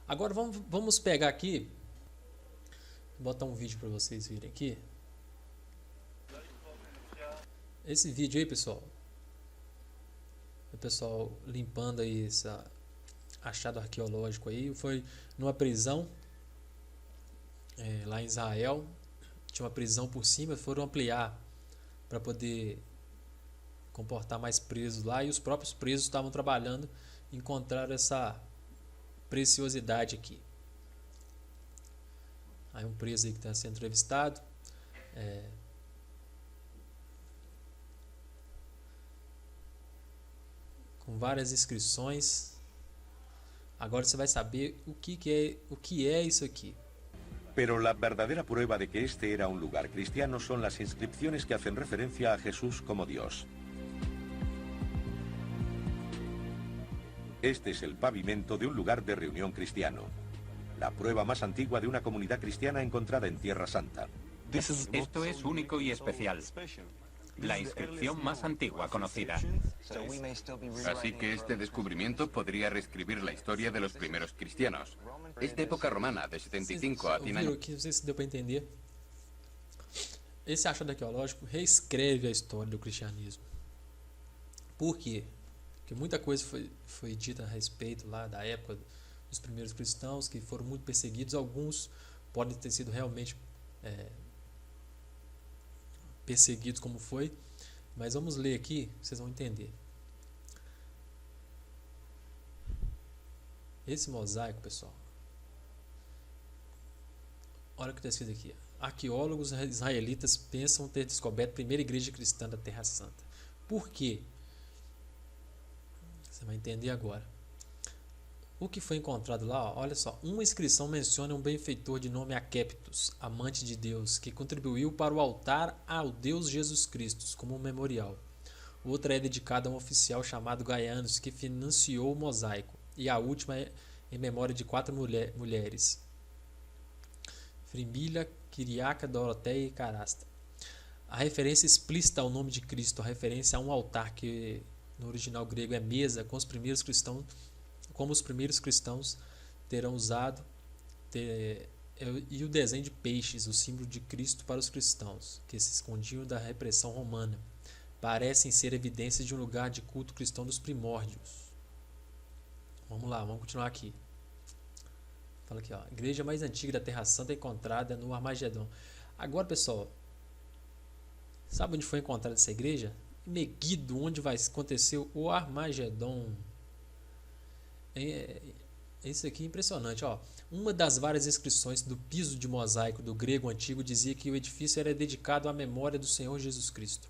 Agora vamos pegar aqui, vou botar um vídeo para vocês verem aqui. Esse vídeo aí, pessoal, o pessoal limpando aí esse achado arqueológico aí, foi numa prisão lá em Israel. Tinha uma prisão por cima, foram ampliar para poder comportar mais presos lá, e os próprios presos estavam trabalhando, encontraram essa preciosidade aqui. Aí um preso aí que está sendo entrevistado, com várias inscrições. Agora você vai saber o que é isso aqui. Pero la verdadera prueba de que este era un lugar cristiano son las inscripciones que hacen referencia a Jesús como Dios. Este es el pavimento de un lugar de reunión cristiano, la prueba más antigua de una comunidad cristiana encontrada en Tierra Santa. Esto es único y especial. La inscripción más antigua conocida. Así que este descubrimiento podría reescribir la historia de los primeros cristianos. Es de época romana, de 75 a 100 Ouviram años. aqui, não sei se deu para entender. Esse achado arqueológico reescreve a história do cristianismo. Por quê? Porque muita coisa foi dita a respeito lá da época dos primeiros cristãos, que foram muito perseguidos. Alguns podem ter sido realmente perseguidos como foi, mas vamos ler aqui, vocês vão entender. Esse mosaico, pessoal, olha o que está escrito aqui. Arqueólogos israelitas pensam ter descoberto a primeira igreja cristã da Terra Santa. Por quê? Você vai entender agora. O que foi encontrado lá, ó, olha só, uma inscrição menciona um benfeitor de nome Aqueptos, amante de Deus, que contribuiu para o altar ao Deus Jesus Cristo como um memorial. Outra é dedicada a um oficial chamado Gaianos, que financiou o mosaico. E a última é em memória de 4 mulheres: Frimília, Quiriaca, Doroteia e Carasta. A referência explícita ao nome de Cristo, a referência a um altar que no original grego é mesa, como os primeiros cristãos terão usado, e o desenho de peixes, o símbolo de Cristo para os cristãos, que se escondiam da repressão romana, parecem ser evidências de um lugar de culto cristão dos primórdios. Vamos lá, vamos continuar aqui. Fala aqui, ó, a igreja mais antiga da Terra Santa é encontrada no Armagedon. Agora, pessoal, sabe onde foi encontrada essa igreja? Em Meguido, onde vai acontecer o Armagedon. Isso aqui é impressionante, ó. Uma das várias inscrições do piso de mosaico do grego antigo dizia que o edifício era dedicado à memória do Senhor Jesus Cristo.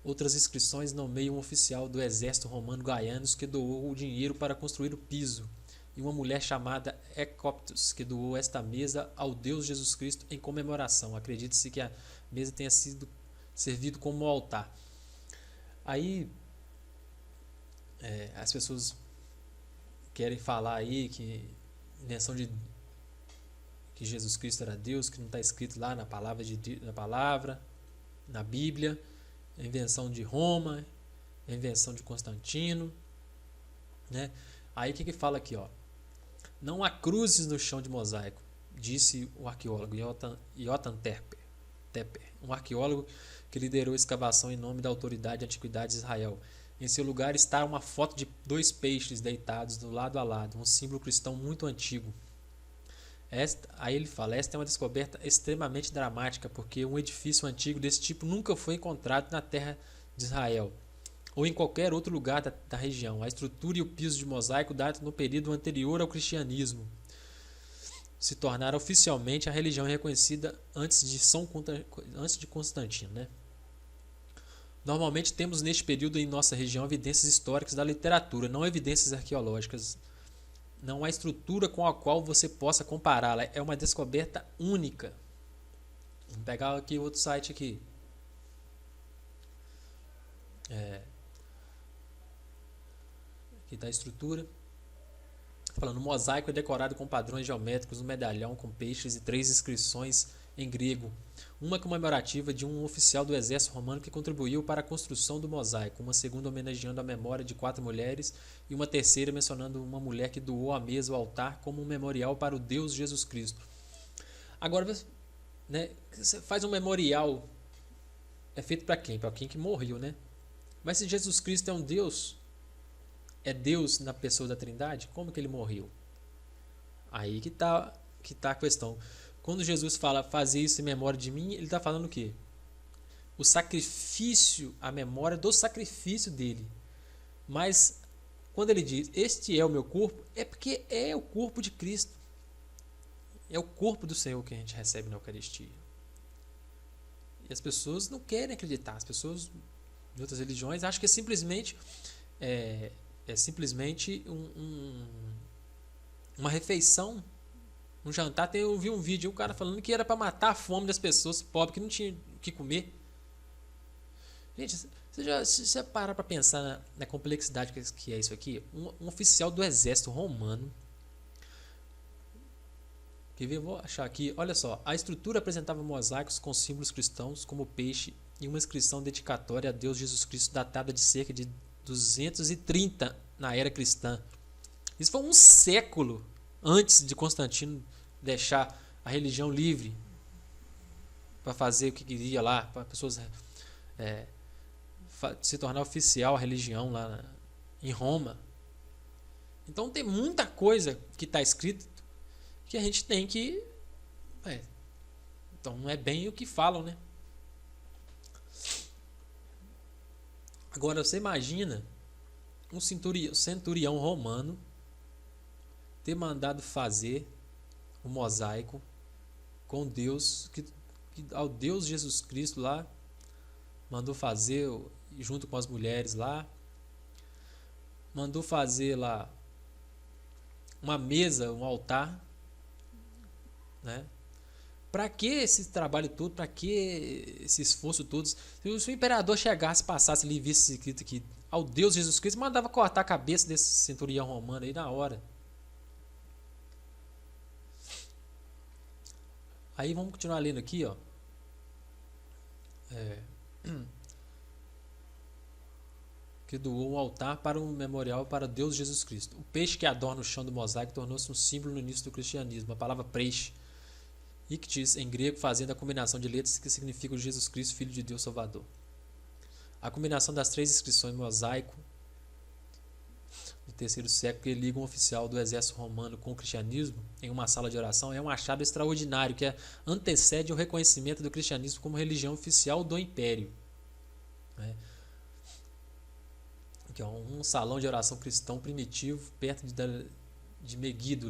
Outras inscrições nomeiam um oficial do exército romano Gaianos que doou o dinheiro para construir o piso, e uma mulher chamada Ecoptos que doou esta mesa ao Deus Jesus Cristo em comemoração. Acredita-se que a mesa tenha sido servido como altar. Aí as pessoas querem falar aí que invenção de que Jesus Cristo era Deus, que não está escrito lá na palavra, na Bíblia, a invenção de Roma, a invenção de Constantino, né? Aí o que fala aqui, ó? Não há cruzes no chão de mosaico, disse o arqueólogo Yotam Tepper, um arqueólogo que liderou a escavação em nome da Autoridade de Antiguidades de Israel. Em seu lugar está uma foto de 2 peixes deitados do lado a lado, um símbolo cristão muito antigo. Aí ele fala, esta é uma descoberta extremamente dramática, porque um edifício antigo desse tipo nunca foi encontrado na terra de Israel, ou em qualquer outro lugar da região. A estrutura e o piso de mosaico datam no período anterior ao cristianismo. Se tornaram oficialmente a religião reconhecida antes de Constantino, né? Normalmente temos neste período em nossa região evidências históricas da literatura, não evidências arqueológicas. Não há estrutura com a qual você possa compará-la. É uma descoberta única. Vamos pegar aqui outro site aqui. Aqui está a estrutura. Falando, o mosaico é decorado com padrões geométricos, um medalhão com peixes e 3 inscrições em grego. Uma comemorativa de um oficial do exército romano que contribuiu para a construção do mosaico, uma segunda homenageando a memória de 4 mulheres e uma terceira mencionando uma mulher que doou a mesa ao altar como um memorial para o Deus Jesus Cristo. Agora, né, você faz um memorial, é feito para quem? Para quem que morreu, né? Mas se Jesus Cristo é um Deus, é Deus na pessoa da Trindade, como que ele morreu? Aí que tá a questão. Quando Jesus fala fazer isso em memória de mim, ele está falando o quê? O sacrifício, a memória do sacrifício dele. Mas quando ele diz, este é o meu corpo, é porque é o corpo de Cristo. É o corpo do Senhor que a gente recebe na Eucaristia. E as pessoas não querem acreditar. As pessoas de outras religiões acham que é simplesmente uma refeição. Um jantar, eu vi um vídeo, um cara falando que era para matar a fome das pessoas pobres que não tinham o que comer. Gente, você já para para pensar na complexidade que é isso aqui? Um oficial do exército romano, que eu vou achar aqui, olha só, a estrutura apresentava mosaicos com símbolos cristãos como peixe e uma inscrição dedicatória a Deus Jesus Cristo datada de cerca de 230 na era cristã. Isso foi um século antes de Constantino deixar a religião livre para fazer o que queria lá, para pessoas se tornar oficial a religião lá em Roma. Então tem muita coisa que está escrito que a gente tem que... então não é bem o que falam, né? Agora você imagina um centurião romano ter mandado fazer um mosaico com Deus, que ao Deus Jesus Cristo lá, mandou fazer junto com as mulheres lá, mandou fazer lá uma mesa, um altar, né? Para que esse trabalho todo, para que esse esforço todo? Se o imperador chegasse, passasse ali e visse escrito aqui ao Deus Jesus Cristo, mandava cortar a cabeça desse centurião romano aí na hora. Aí vamos continuar lendo aqui, ó. Que doou um altar para um memorial para Deus Jesus Cristo. O peixe que adorna o chão do mosaico tornou-se um símbolo no início do cristianismo. A palavra peixe, ictis, em grego, fazendo a combinação de letras que significam Jesus Cristo, Filho de Deus Salvador. A combinação das 3 inscrições mosaico do terceiro século que liga um oficial do exército romano com o cristianismo em uma sala de oração é um achado extraordinário que antecede o reconhecimento do cristianismo como religião oficial do império. Que é um salão de oração cristão primitivo perto de Megido.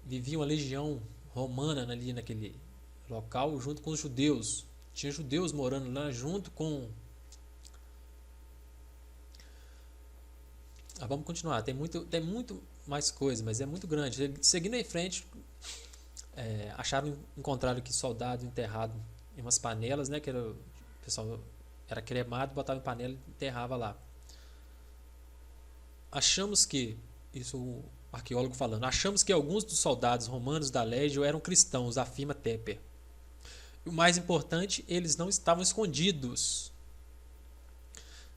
Vivia uma legião romana ali naquele local junto com os judeus. Tinha judeus morando lá junto com... vamos continuar, tem muito mais coisa, mas é muito grande. Seguindo em frente, encontraram aqui soldado enterrado em umas panelas, né, que o pessoal era cremado, botava em panela e enterrava lá. Achamos que, isso o arqueólogo falando, achamos que alguns dos soldados romanos da Legio eram cristãos, afirma Tepper. O mais importante, eles não estavam escondidos.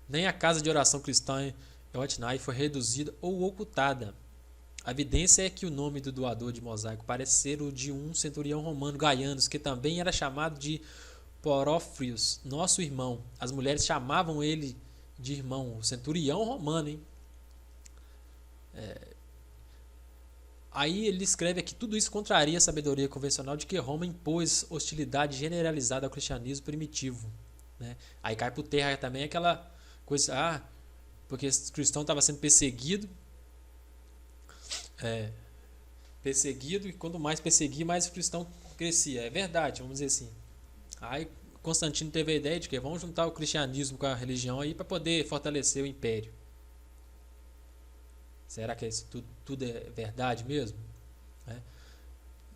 Nem a casa de oração cristã em Eotnai foi reduzida ou ocultada. A evidência é que o nome do doador de mosaico parece ser o de um centurião romano Gaianos, que também era chamado de Porófrios, nosso irmão. As mulheres chamavam ele de irmão, o centurião romano, hein? Aí ele escreve aqui, tudo isso contraria a sabedoria convencional de que Roma impôs hostilidade generalizada ao cristianismo primitivo, né? Aí cai por terra também aquela coisa, porque o cristão estava sendo perseguido, e quanto mais perseguia, mais o cristão crescia. É verdade, vamos dizer assim. Aí Constantino teve a ideia de que vamos juntar o cristianismo com a religião aí para poder fortalecer o império. Será que isso tudo é verdade mesmo?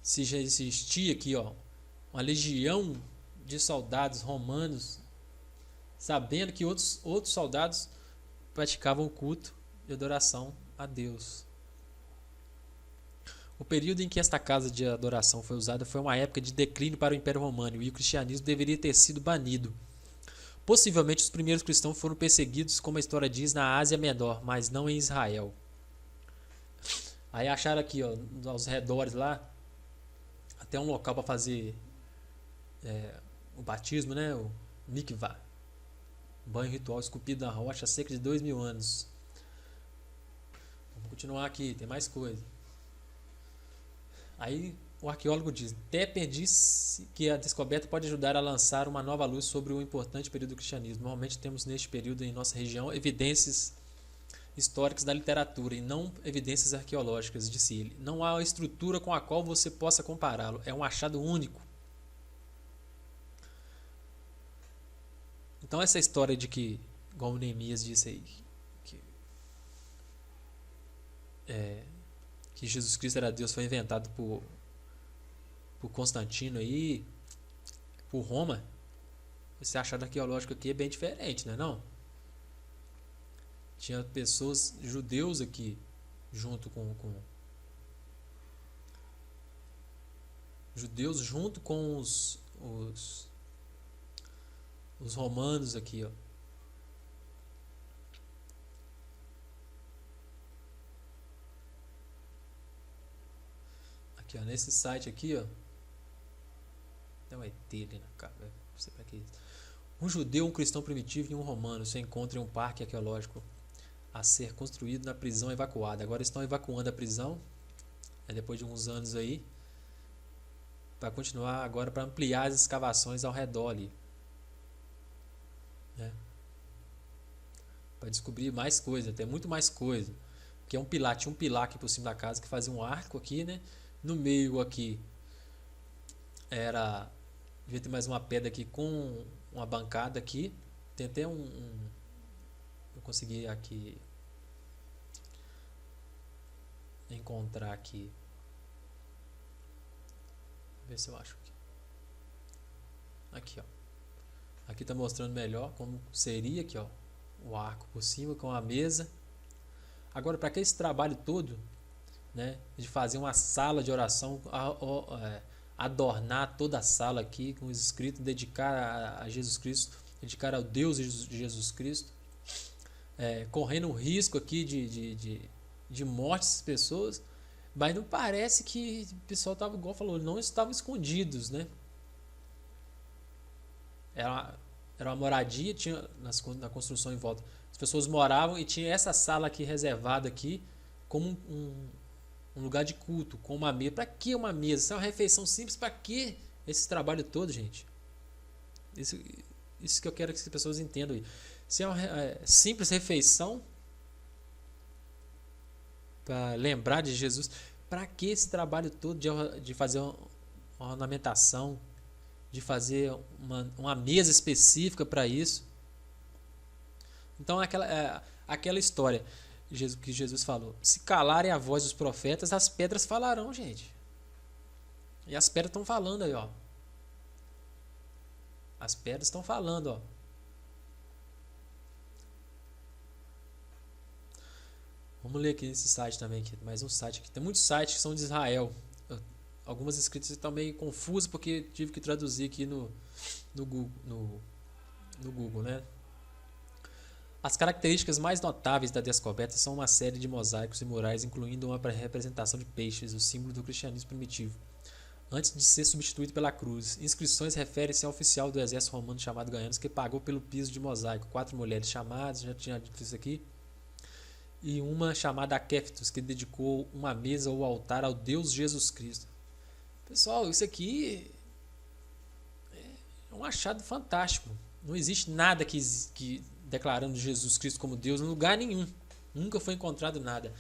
Se já existia aqui, uma legião de soldados romanos, sabendo que outros soldados praticavam o culto de adoração a Deus. O período em que esta casa de adoração foi usada foi uma época de declínio para o Império Romano e o cristianismo deveria ter sido banido. Possivelmente os primeiros cristãos foram perseguidos, como a história diz, na Ásia Menor, mas não em Israel. Aí acharam aqui, ó, aos redores lá, até um local para fazer o batismo, né? O mikvah. Banho ritual esculpido na rocha há cerca de 2000 anos. Vamos continuar aqui, tem mais coisa. Aí o arqueólogo diz: Tepper disse que a descoberta pode ajudar a lançar uma nova luz sobre o importante período do cristianismo. Normalmente temos neste período em nossa região evidências históricas da literatura e não evidências arqueológicas, disse ele. Não há estrutura com a qual você possa compará-lo. É um achado único. Então essa história de que, igual o Neemias disse aí, que Jesus Cristo era Deus, foi inventado por Constantino aí, por Roma, esse achado arqueológico aqui é bem diferente, não é não? Tinha pessoas, judeus aqui, junto com judeus junto com os romanos aqui, ó. Aqui, ó, nesse site aqui, ó. Tem um ET ali na cara, não sei pra que. Um judeu, um cristão primitivo e um romano se encontram em um parque arqueológico a ser construído na prisão evacuada. Agora estão evacuando a prisão, depois de uns anos aí, para continuar agora para ampliar as escavações ao redor ali, né? Para descobrir mais coisa, até muito mais coisa. Porque tinha um pilar aqui por cima da casa que fazia um arco aqui, né? No meio aqui devia ter mais uma pedra aqui com uma bancada aqui. Tem até eu consegui aqui encontrar aqui. Vou ver se eu acho aqui. Aqui, ó. Aqui tá mostrando melhor como seria aqui, ó, o arco por cima com a mesa. Agora, para que esse trabalho todo, né, de fazer uma sala de oração, adornar toda a sala aqui com os escritos, dedicar a Jesus Cristo, dedicar ao Deus de Jesus Cristo, correndo um risco aqui de morte dessas pessoas, mas não parece que o pessoal estava, igual falou, não estavam escondidos, né? Era uma moradia, tinha na construção em volta. As pessoas moravam e tinha essa sala aqui reservada aqui como um lugar de culto, com uma mesa. Para que uma mesa? Isso é uma refeição simples. Para que esse trabalho todo, gente? Isso que eu quero que as pessoas entendam aí. Se é uma simples refeição para lembrar de Jesus, para que esse trabalho todo de fazer uma ornamentação, de fazer uma mesa específica para isso? Então aquela história que Jesus falou: se calarem a voz dos profetas, as pedras falarão, gente. E as pedras estão falando aí, ó. As pedras estão falando, ó. Vamos ler aqui nesse site também, aqui, mais um site aqui. Tem muitos sites que são de Israel. Algumas escritas estão meio confusas porque tive que traduzir aqui no Google, né? As características mais notáveis da descoberta são uma série de mosaicos e murais, incluindo uma representação de peixes, o símbolo do cristianismo primitivo, antes de ser substituído pela cruz. Inscrições referem-se ao oficial do exército romano chamado Gaianos, que pagou pelo piso de mosaico. 4 mulheres chamadas, já tinha dito isso aqui, e uma chamada Aqueftos, que dedicou uma mesa ou altar ao Deus Jesus Cristo. Pessoal, isso aqui é um achado fantástico. Não existe nada que declarando Jesus Cristo como Deus em lugar nenhum. Nunca foi encontrado nada.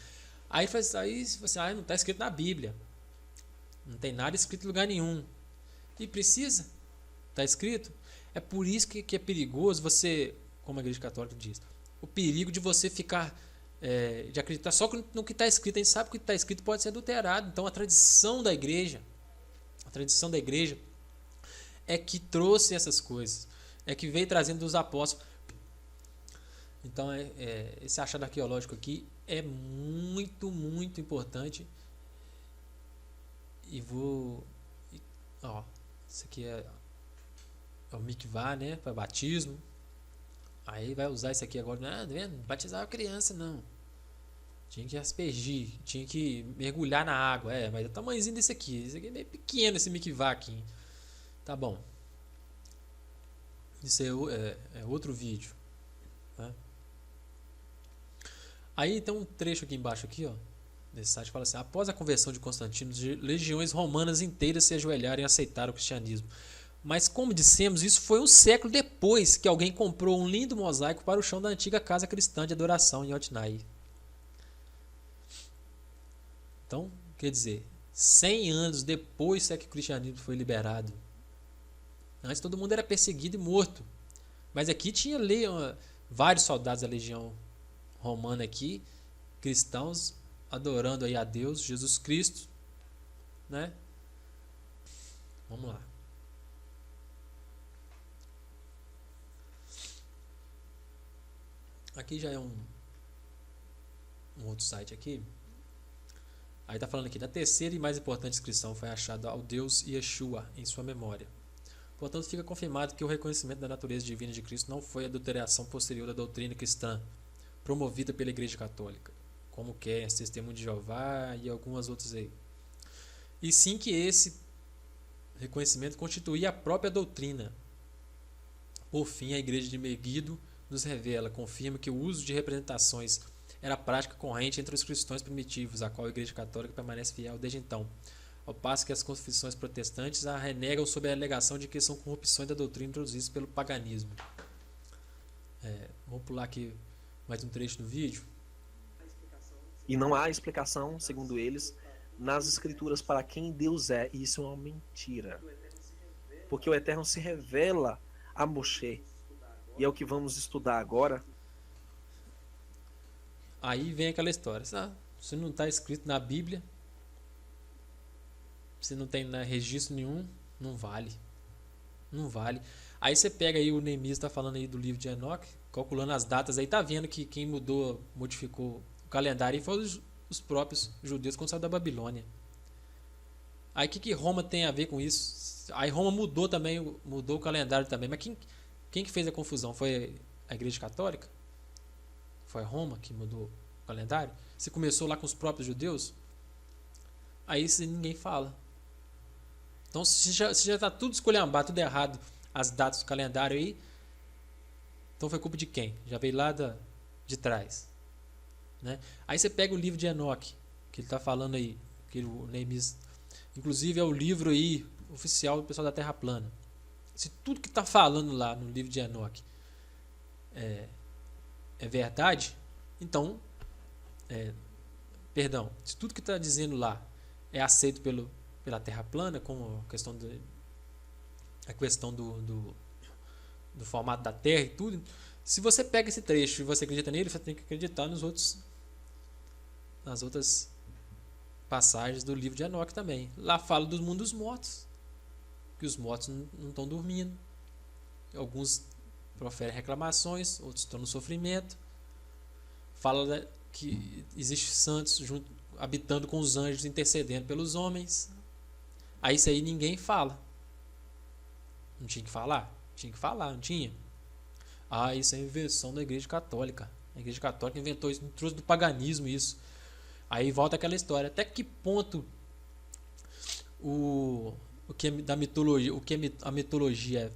Aí você assim, não está escrito na Bíblia. Não tem nada escrito em lugar nenhum. E precisa? Está escrito? É por isso que é perigoso você, como a Igreja Católica diz, o perigo de você ficar, de acreditar só no que está escrito. A gente sabe que o que está escrito pode ser adulterado. Então a tradição da igreja é que trouxe essas coisas. É que veio trazendo dos apóstolos. Então, esse achado arqueológico aqui é muito, muito importante e vou... Ó, isso aqui é o mikvah, né? Para batismo. Aí vai usar isso aqui agora. Não, tá vendo? Batizar a criança, não. Tinha que aspergir, tinha que mergulhar na água. Mas é o tamanhozinho desse aqui. Esse aqui é meio pequeno, esse mikvah aqui. Tá bom. Isso é outro vídeo. Né? Aí tem um trecho aqui embaixo aqui, ó, nesse site, fala assim: após a conversão de Constantino, legiões romanas inteiras se ajoelharam e aceitaram o cristianismo. Mas, como dissemos, isso foi um século depois que alguém comprou um lindo mosaico para o chão da antiga casa cristã de adoração em Otnai. Então, quer dizer, 100 anos depois é que o cristianismo foi liberado. Antes todo mundo era perseguido e morto. Mas aqui tinha vários soldados da legião romana aqui, cristãos, adorando aí a Deus, Jesus Cristo, né? Vamos lá. Aqui já é um outro site aqui. Aí tá falando aqui: da terceira e mais importante inscrição foi achada ao Deus Yeshua em sua memória. Portanto, fica confirmado que o reconhecimento da natureza divina de Cristo não foi adulteração posterior da doutrina cristã promovida pela Igreja Católica, como querem as Testemunhas de Jeová e algumas outras aí. E sim que esse reconhecimento constituía a própria doutrina. Por fim, a Igreja de Megiddo nos revela, confirma que o uso de representações era prática corrente entre os cristãos primitivos, a qual a Igreja Católica permanece fiel desde então, ao passo que as confissões protestantes a renegam sob a alegação de que são corrupções da doutrina introduzidas pelo paganismo. Vamos pular aqui mais um trecho do vídeo. E não há explicação, segundo eles, nas escrituras para quem Deus é, e isso é uma mentira. Porque o Eterno se revela a Moshe, e é o que vamos estudar agora. Aí vem aquela história: se não está escrito na Bíblia, se não tem registro nenhum, não vale. Não vale. Aí você pega aí, o Neemias está falando aí do livro de Enoque, calculando as datas aí, tá vendo que quem modificou o calendário foram os próprios judeus quando saiu da Babilônia. Aí o que Roma tem a ver com isso? Aí Roma mudou o calendário também. Mas quem que fez a confusão? Foi a Igreja Católica? Foi Roma que mudou o calendário? Se começou lá com os próprios judeus? Aí ninguém fala. Então se já está tudo esculhambado, tudo errado, as datas do calendário aí, então foi culpa de quem? Já veio lá de trás. Né? Aí você pega o livro de Enoque, que ele está falando aí, que o Neemias, inclusive é o livro aí oficial do pessoal da Terra Plana. Se tudo que está falando lá no livro de Enoque é verdade, então, se tudo que está dizendo lá é aceito pela Terra Plana, como a questão do formato da Terra e tudo, se você pega esse trecho e você acredita nele, você tem que acreditar nas outras passagens do livro de Enoque também. Lá fala do mundo dos mortos, que os mortos não estão dormindo. Alguns proferem reclamações, outros estão no sofrimento. Fala que existe santos habitando com os anjos, intercedendo pelos homens. Aí isso aí ninguém fala. Não tinha que falar? Tinha que falar, não tinha? Isso é invenção da Igreja Católica. A Igreja Católica inventou isso, trouxe do paganismo isso. Aí volta aquela história. Até que ponto a mitologia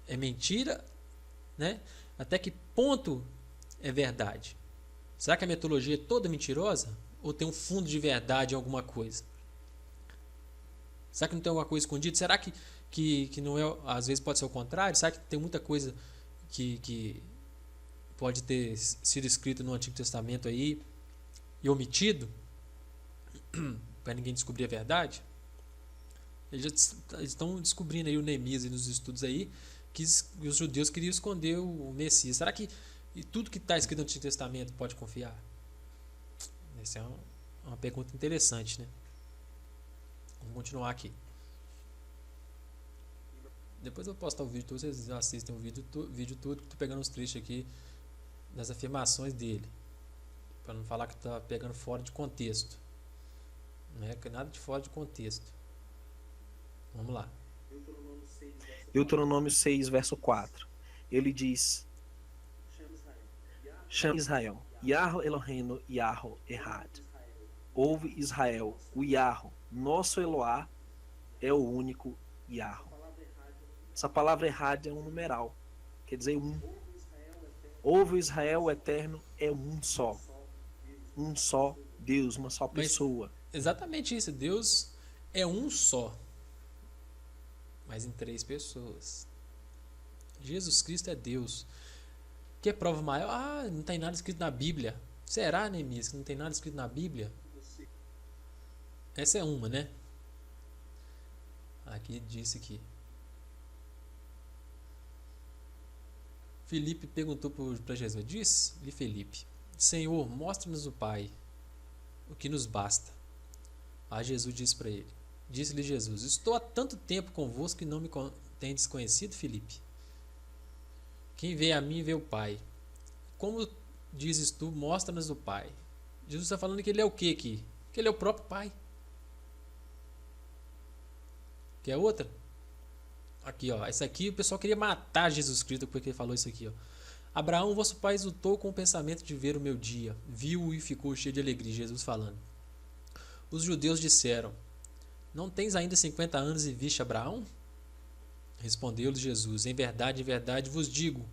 é mentira, né? Até que ponto é verdade? Será que a mitologia é toda mentirosa? Ou tem um fundo de verdade em alguma coisa? Será que não tem alguma coisa escondida? Será que não é, às vezes pode ser o contrário? Será que tem muita coisa que pode ter sido escrita no Antigo Testamento aí e omitido para ninguém descobrir a verdade? Eles estão descobrindo aí o Neemias e nos estudos aí que os judeus queriam esconder o Messias. Será que tudo que está escrito no Antigo Testamento pode confiar? Essa é uma pergunta interessante, né? Vamos continuar aqui. Depois eu posto o vídeo todo, vocês assistem o vídeo todo, que estou pegando os trechos aqui das afirmações dele, para não falar que está pegando fora de contexto. Não é nada de fora de contexto. Vamos lá. Deuteronômio 6, verso 4. Ele diz: chama Israel, Yahweh Eloheinu, Yahweh Errad. Ouve Israel, o Yahweh, nosso Eloá, é o único Yahweh. Essa palavra Errad é um numeral, quer dizer um. Ouve Israel, o Eterno é um só Deus, uma só pessoa. Exatamente isso, Deus é um só, mas em 3 pessoas. Jesus Cristo é Deus. Que prova maior? Ah, não tem nada escrito na Bíblia. Será, Neemias, que não tem nada escrito na Bíblia? Essa é uma, né? Aqui disse aqui. Filipe perguntou para Jesus. Disse-lhe Filipe: Senhor, mostra-nos o Pai, o que nos basta. Aí Jesus disse para ele. Disse-lhe Jesus: Estou há tanto tempo convosco que não me tendes conhecido, Filipe? Quem vê a mim vê o Pai. Como dizes tu, mostra-nos o Pai. Jesus está falando que ele é o que aqui? Que ele é o próprio Pai. Quer outra? Aqui, ó. Essa aqui o pessoal queria matar Jesus Cristo porque ele falou isso aqui, ó. Abraão, vosso pai, exultou com o pensamento de ver o meu dia. Viu-o e ficou cheio de alegria. Jesus falando. Os judeus disseram: Não tens ainda 50 anos e viste Abraão? Respondeu-lhes Jesus: em verdade vos digo,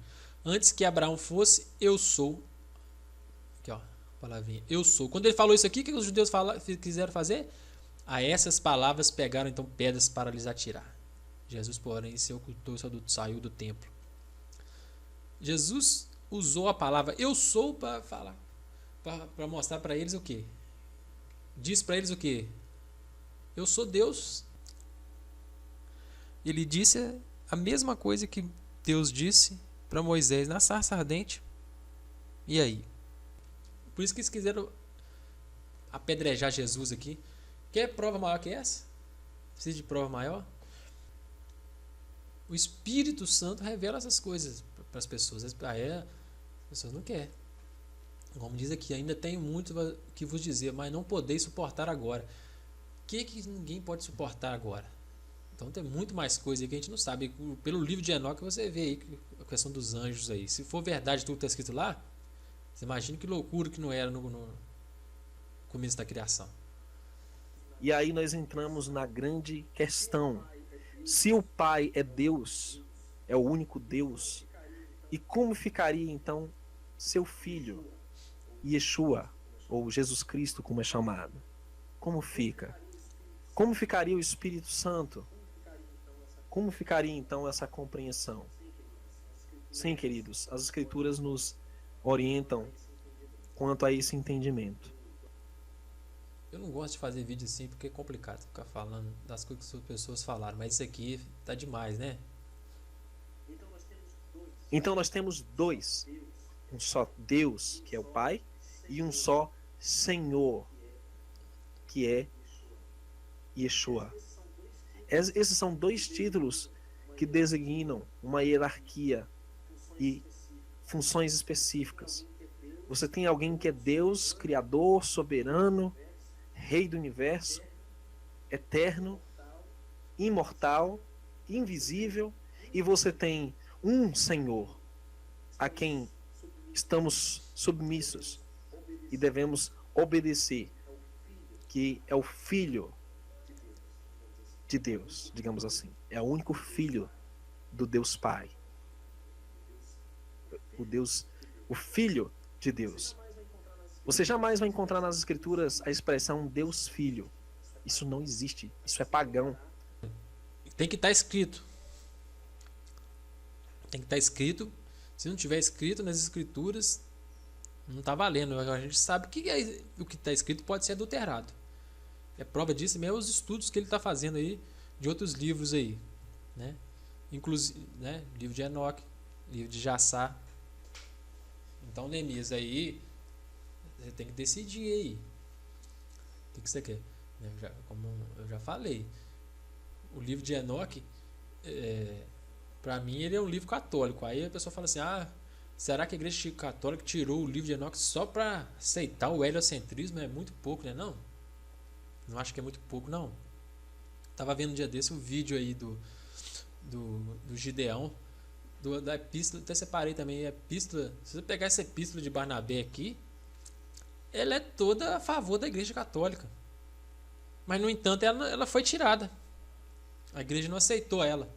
antes que Abraão fosse, eu sou. Aqui, ó, palavrinha, eu sou. Quando ele falou isso aqui, o que os judeus quiseram fazer? A essas palavras pegaram então pedras para lhes atirar. Jesus, porém, se ocultou, saiu do templo. Jesus usou a palavra eu sou para falar, para mostrar para eles o quê? Diz para eles o quê? Eu sou Deus. Ele disse a mesma coisa que Deus disse para Moisés na sarça ardente. E aí? Por isso que eles quiseram apedrejar Jesus aqui. Quer prova maior que essa? Precisa de prova maior? O Espírito Santo revela essas coisas para as pessoas. As pessoas não querem. Como diz aqui, ainda tenho muito que vos dizer, mas não podeis suportar agora. O que ninguém pode suportar agora? Então tem muito mais coisa aí que a gente não sabe. Pelo livro de Enoque você vê aí a questão dos anjos aí. Se for verdade tudo que está escrito lá, você imagina que loucura que não era no começo da criação. E aí nós entramos na grande questão. Se o Pai é Deus, é o único Deus, e como ficaria então seu filho, Yeshua, ou Jesus Cristo como é chamado? Como fica? Como ficaria o Espírito Santo? Como ficaria então essa compreensão? Sim, queridos, as Escrituras nos orientam quanto a esse entendimento. Eu não gosto de fazer vídeo assim porque é complicado ficar falando das coisas que as pessoas falaram, mas isso aqui tá demais, né? Então nós temos dois. Um só Deus, que é o Pai, e um só Senhor, que é Yeshua. Esses são dois títulos que designam uma hierarquia e funções específicas. Você tem alguém que é Deus, Criador, soberano, Rei do Universo, eterno, imortal, invisível, e você tem um Senhor a quem estamos submissos e devemos obedecer, que é o Filho de Deus, digamos assim. É o único Filho do Deus Pai. O Filho de Deus. Você jamais vai encontrar nas Escrituras a expressão Deus Filho. Isso não existe. Isso é pagão. Tem que estar escrito. Tem que estar escrito. Se não tiver escrito nas Escrituras, não está valendo. A gente sabe que o que está escrito pode ser adulterado. É prova disso mesmo os estudos que ele está fazendo aí de outros livros aí, né? Inclusive, né? Livro de Enoque, livro de Jassá. Então, Neemias, aí você tem que decidir aí. O que você quer? Como eu já falei, o livro de Enoque, para mim, ele é um livro católico. Aí a pessoa fala assim: será que a Igreja Católica tirou o livro de Enoque só para aceitar o heliocentrismo? É muito pouco, né? Não. Não acho que é muito pouco, não. Tava vendo um dia desse um vídeo aí do Gideão, da epístola, até separei também a epístola. Se você pegar essa epístola de Barnabé aqui, ela é toda a favor da Igreja Católica. Mas, no entanto, ela foi tirada. A igreja não aceitou ela.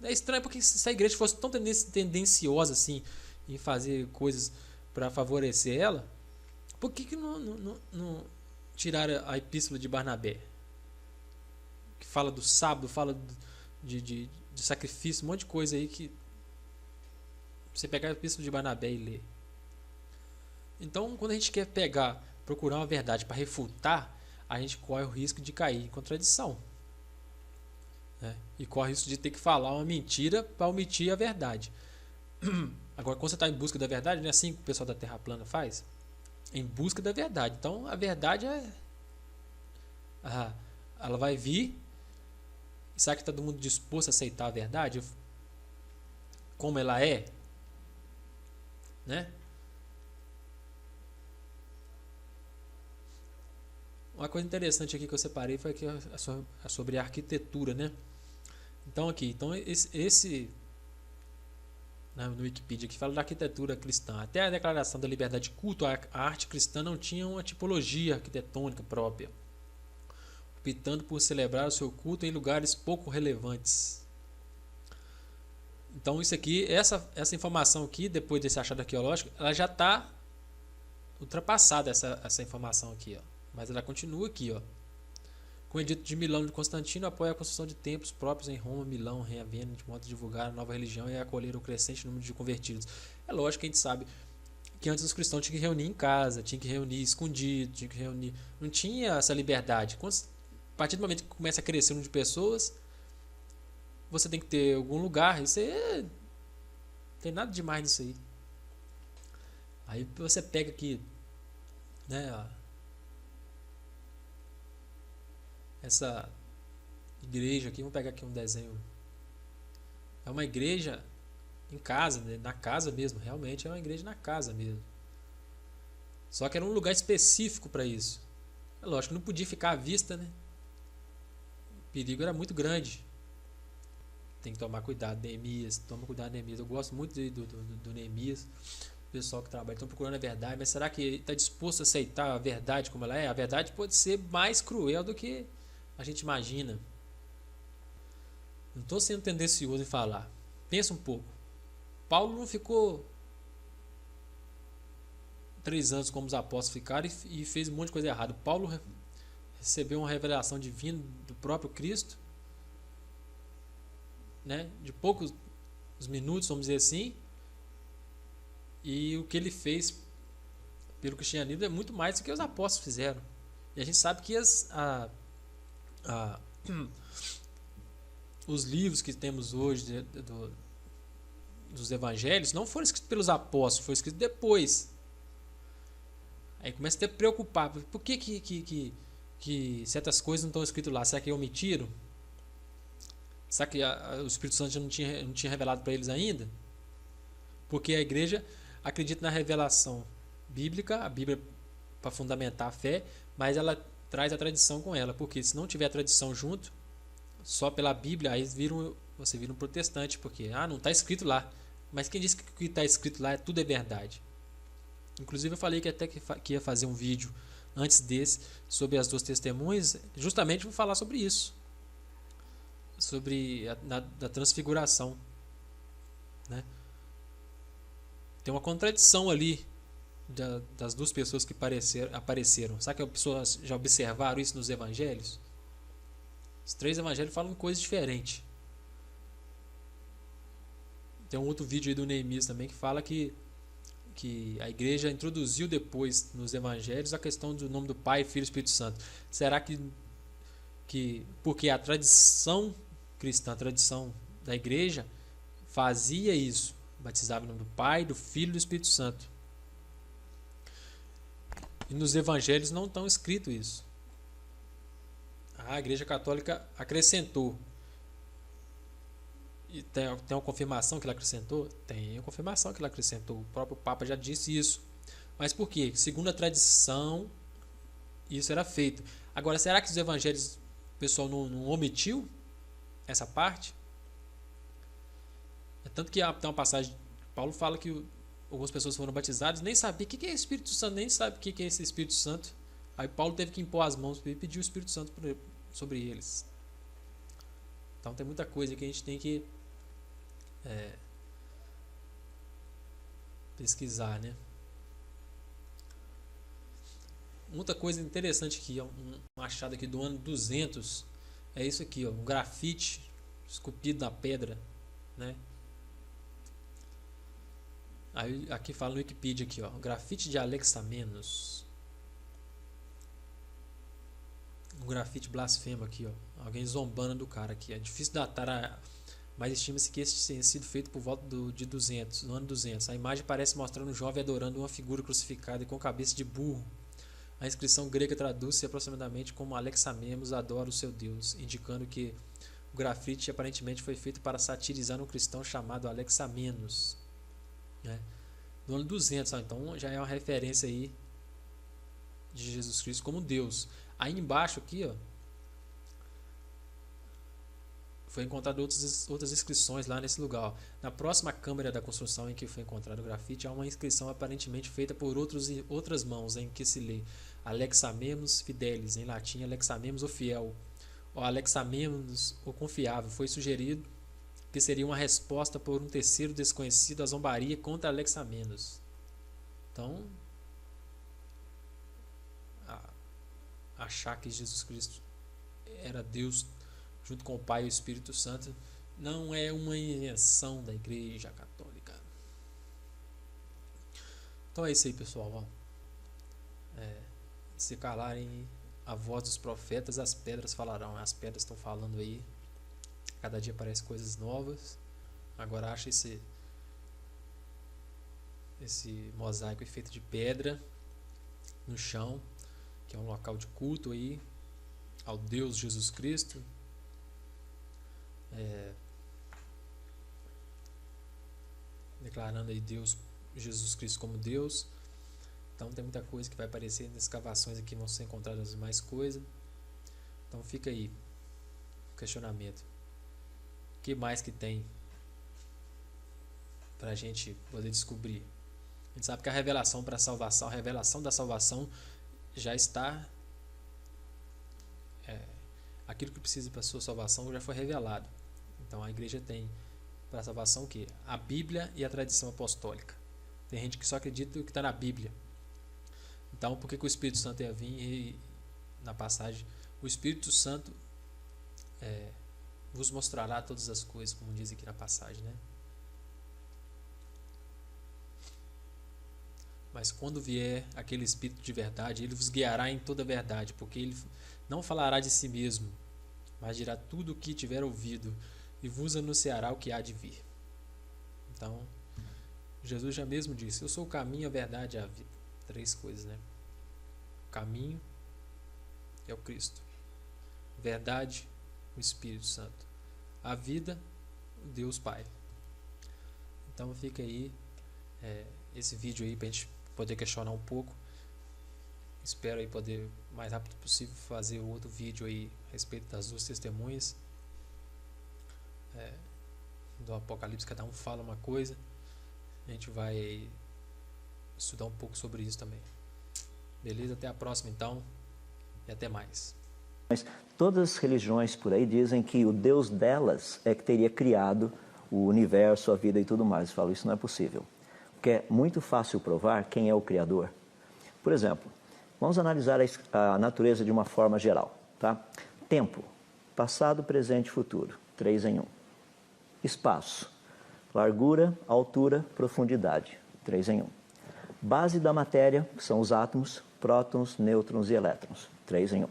É estranho, porque se a igreja fosse tão tendenciosa assim em fazer coisas para favorecer ela, por que não tiraram a epístola de Barnabé? Que fala do sábado, fala de sacrifício, um monte de coisa aí que você pegar a epístola de Barnabé e ler. Então, quando a gente quer procurar uma verdade para refutar, a gente corre o risco de cair em contradição. Né? E corre o risco de ter que falar uma mentira para omitir a verdade. Agora, quando você está em busca da verdade, não é assim que o pessoal da Terra plana faz? Em busca da verdade. Então, a verdade ela vai vir. E será que está todo mundo disposto a aceitar a verdade? Como ela é? Né? Uma coisa interessante aqui que eu separei foi aqui sobre a arquitetura, né? Então esse no Wikipedia que fala da arquitetura cristã. Até a Declaração da Liberdade de Culto, a arte cristã não tinha uma tipologia arquitetônica própria, optando por celebrar o seu culto em lugares pouco relevantes. Então isso aqui, essa informação aqui, depois desse achado arqueológico, ela já está ultrapassada, essa informação aqui, ó. Mas ela continua aqui, ó. Com o Edito de Milão de Constantino, apoia a construção de templos próprios em Roma, Milão, Ravenna, de modo a divulgar a nova religião e acolher o crescente número de convertidos. É lógico que a gente sabe que antes os cristãos tinham que reunir em casa, tinham que reunir escondido, tinham que reunir... Não tinha essa liberdade. A partir do momento que começa a crescer o número de pessoas, você tem que ter algum lugar. Isso aí não tem nada demais nisso aí. Aí você pega aqui, né, essa igreja aqui, vamos pegar aqui um desenho. É uma igreja em casa, né? Na casa mesmo, realmente é uma igreja na casa mesmo. Só que era um lugar específico para isso. É lógico que não podia ficar à vista, né? O perigo era muito grande. Tem que tomar cuidado, Neemias. Toma cuidado, Neemias. Eu gosto muito do Neemias. O pessoal que trabalha estão procurando a verdade, mas será que está disposto a aceitar a verdade como ela é? A verdade pode ser mais cruel do que a gente imagina. Não estou sendo tendencioso em falar. Pensa um pouco. Paulo não ficou 3 anos como os apóstolos ficaram e fez um monte de coisa errada. Paulo recebeu uma revelação divina do próprio Cristo, né? De poucos minutos, vamos dizer assim. E o que ele fez pelo cristianismo é muito mais do que os apóstolos fizeram. E a gente sabe que os livros que temos hoje dos evangelhos não foram escritos pelos apóstolos, foram escritos depois. Aí começa a te preocupar. Por que certas coisas não estão escritas lá? Será que omitiram? Será que o Espírito Santo não tinha revelado para eles ainda? Porque a igreja acredita na revelação bíblica, a Bíblia para fundamentar a fé, mas ela traz a tradição com ela, porque se não tiver a tradição junto, só pela Bíblia, aí você vira um protestante, porque não está escrito lá. Mas quem disse que o que está escrito lá tudo é verdade? Inclusive eu falei que ia fazer um vídeo antes desse sobre as 2 testemunhas, justamente vou falar sobre isso, sobre da transfiguração, né? Tem uma contradição ali das 2 pessoas que apareceram. Será que as pessoas já observaram isso nos evangelhos? Os 3 evangelhos falam coisas diferentes. Tem um outro vídeo aí do Neemias também que fala que a igreja introduziu depois nos evangelhos a questão do nome do Pai, Filho e Espírito Santo. Será que porque a tradição cristã, a tradição da igreja fazia isso, batizava em nome do Pai, do Filho e do Espírito Santo. E nos evangelhos não estão escrito isso. A Igreja Católica acrescentou. E tem uma confirmação que ela acrescentou? Tem uma confirmação que ela acrescentou. O próprio Papa já disse isso. Mas por quê? Segundo a tradição isso era feito. Agora, será que os evangelhos, o pessoal não omitiu essa parte? É tanto que tem uma passagem, Paulo fala que algumas pessoas foram batizadas, nem sabia o que é Espírito Santo, nem sabe o que é esse Espírito Santo. Aí Paulo teve que impor as mãos e pedir o Espírito Santo sobre eles. Então tem muita coisa que a gente tem que pesquisar, né? Outra coisa interessante aqui, um achado aqui do ano 200, é isso aqui, ó, um grafite esculpido na pedra, né? Aí aqui fala no Wikipedia aqui, ó, grafite de Alexamenos. Um grafite blasfemo aqui, ó, alguém zombando do cara aqui. É difícil datar, mas estima-se que este tenha sido feito por volta de 200, no ano 200. A imagem parece mostrando um jovem adorando uma figura crucificada e com cabeça de burro. A inscrição grega traduz-se aproximadamente como Alexamenos adora o seu Deus, indicando que o grafite aparentemente foi feito para satirizar um cristão chamado Alexamenos, né? No ano 200, então já é uma referência aí de Jesus Cristo como Deus. Aí embaixo aqui, ó, foi encontrado outras inscrições lá nesse lugar, ó. Na próxima câmara da construção em que foi encontrado o grafite, há uma inscrição aparentemente feita por outras mãos, em que se lê Alexamenos Fidelis, em latim Alexamenos o fiel, ou Alexamenos o confiável. Foi sugerido que seria uma resposta por um terceiro desconhecido à zombaria contra Alexamenos. Então, achar que Jesus Cristo era Deus junto com o Pai e o Espírito Santo não é uma invenção da Igreja Católica. Então é isso aí, pessoal, ó. Se calarem a voz dos profetas, as pedras falarão. As pedras estão falando aí. Cada dia aparecem coisas novas. Agora acha esse mosaico feito de pedra no chão, que é um local de culto aí ao Deus Jesus Cristo. Declarando aí Jesus Cristo como Deus. Então tem muita coisa que vai aparecer nas escavações aqui, vão ser encontradas mais coisas. Então fica aí o questionamento. O que mais que tem para a gente poder descobrir? A gente sabe que a revelação para a salvação, a revelação da salvação já está, aquilo que precisa para a sua salvação já foi revelado. Então a igreja tem para a salvação o quê? A Bíblia e a tradição apostólica. Tem gente que só acredita no que está na Bíblia. Então por que o Espírito Santo ia vir? E na passagem, o Espírito Santo vos mostrará todas as coisas, como diz aqui na passagem, né? Mas quando vier aquele Espírito de verdade, ele vos guiará em toda a verdade, porque ele não falará de si mesmo, mas dirá tudo o que tiver ouvido e vos anunciará o que há de vir. Então, Jesus já mesmo disse: eu sou o caminho, a verdade e a vida. 3 coisas, né? O caminho é o Cristo, verdade, o Espírito Santo, a vida, o Deus Pai. Então fica aí esse vídeo aí para a gente poder questionar um pouco. Espero aí poder, o mais rápido possível, fazer outro vídeo aí a respeito das 2 testemunhas do Apocalipse. Cada um fala uma coisa. A gente vai estudar um pouco sobre isso também. Beleza? Até a próxima então. E até mais. Mas todas as religiões por aí dizem que o Deus delas é que teria criado o universo, a vida e tudo mais. Eu falo, isso não é possível. Porque é muito fácil provar quem é o Criador. Por exemplo, vamos analisar a natureza de uma forma geral. Tá? Tempo, passado, presente e futuro. 3 em 1. Espaço, largura, altura, profundidade. 3 em 1. Base da matéria, que são os átomos, prótons, nêutrons e elétrons. 3 em 1.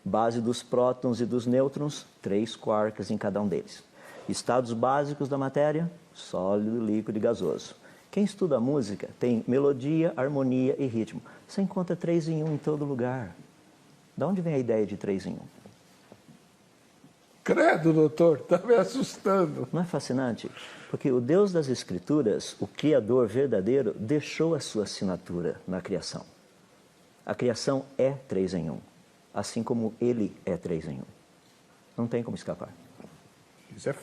Base dos prótons e dos nêutrons, 3 quarks em cada um deles. Estados básicos da matéria, sólido, líquido e gasoso. Quem estuda música tem melodia, harmonia e ritmo. Você encontra 3 em 1 em todo lugar. De onde vem a ideia de 3 em 1? Credo, doutor, está me assustando. Não é fascinante? Porque o Deus das Escrituras, o Criador verdadeiro, deixou a sua assinatura na criação. A criação é 3 em 1, assim como ele é 3 em 1. Não tem como escapar. Isso é